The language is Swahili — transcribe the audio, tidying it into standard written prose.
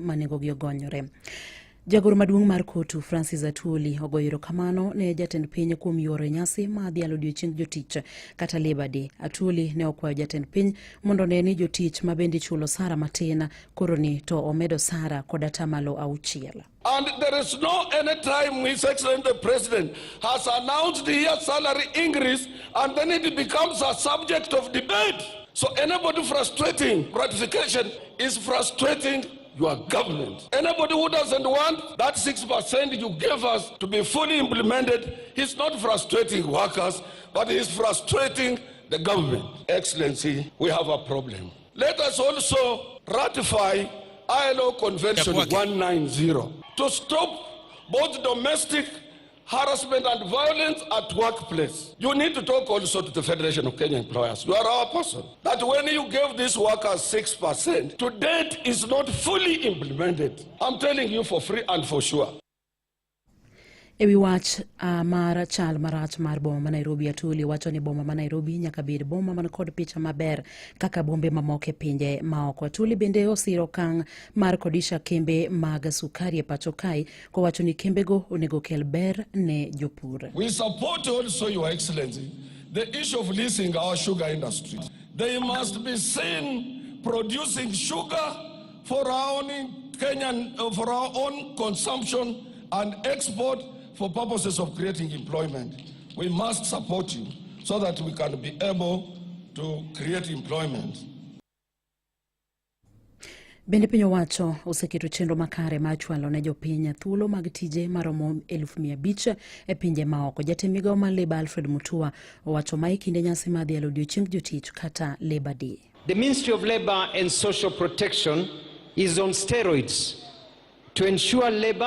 manengogi ogonyore. Jagoro maduong' mar COTU Francis Atwoli ogoyo erokamano ne jatend piny kuom yoro nyasi ma dhialo odiechieng jotich kata Labour Day. Atwoli ne okwayo jatend piny mondo ne ni jotich ma bende chulo osara matin koro ni to omedo osara kod atamalo 6. And there is no any time His Excellency the President has announced the year salary increase and then it becomes a subject of debate. So anybody frustrating ratification is frustrating your government. Anybody who doesn't want that 6% you gave us to be fully implemented, he's not frustrating workers, but he's frustrating the government. Excellency, we have a problem. Let us also ratify ILO Convention 190 to stop both domestic harassment and violence at workplace. You need to talk also to the Federation of Kenya Employers. You are our person. That when you gave these workers 6%, to date is not fully implemented. I'm telling you for free and for sure. Ewi wach mar chal marach mar boma ma Nairobi, Atwoli wacho ni boma ma Nairobi nyaka bed boma man kod picha maber kaka bombe mamoko e pinje maoko. Atwoli bende osiro kang' mar kodisha kembe mag sukari e pacho kae kowacho ni kembego onego kel ber ne jopur. We support also, Your Excellency, the issue of leasing our sugar industry. They must be seen producing sugar for our own Kenyan, for our own consumption and export for purposes of creating employment. We must support you so that we can be able to create employment. Bende piny owacho oseketo chenro makare ma chwalo ne jopiny thuolo mag tije maromo 500,000 e pinje maoko. Jatend migawo mar Labour Alfred Mutua owacho ma e kinde nyasi mar dhialo odiechieng jotich kata Labour Day. The Ministry of Labour and Social Protection is on steroids to ensure labor